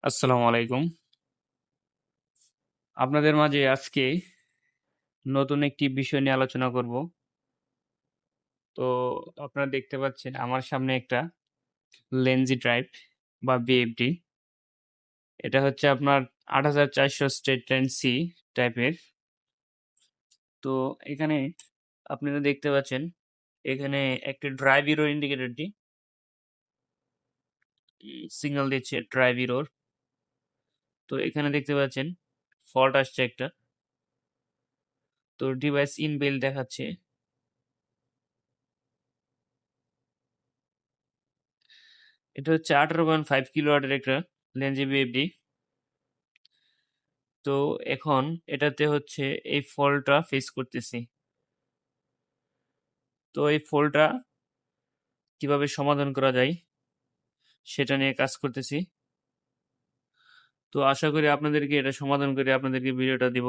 আসসালামু আলাইকুম। আপনাদের মাঝে আজকে নতুন একটি বিষয় নিয়ে আলোচনা করব। তো আপনারা দেখতে পাচ্ছেন আমার সামনে একটা লেনজি ড্রাইভ বা VFD। এটা হচ্ছে আপনার ৮৪০০ স্ট্রেট লাইন সি টাইপের। তো এখানে আপনারা দেখতে পাচ্ছেন এখানে একটা ড্রাইভ এরর ইন্ডিকেটরটি সিগন্যাল দিচ্ছে ড্রাইভ এরর। তো এখানে দেখতে পাচ্ছেন ফল্ট আসছে একটা। তো ডিভাইস ইনবিল্ট দেখাচ্ছে। এটা হচ্ছে 18.5 কিলোওয়াটের একটা লেনজি VFD। তো এখন এটাতে হচ্ছে এই ফল্টটা ফেস করতেছি। তো এই ফল্টটা কিভাবে সমাধান করা যায় সেটা নিয়ে কাজ করতেছি। তো আশা করি আপনাদেরকে এটা সমাধান করে আপনাদেরকে ভিডিওটা দিব।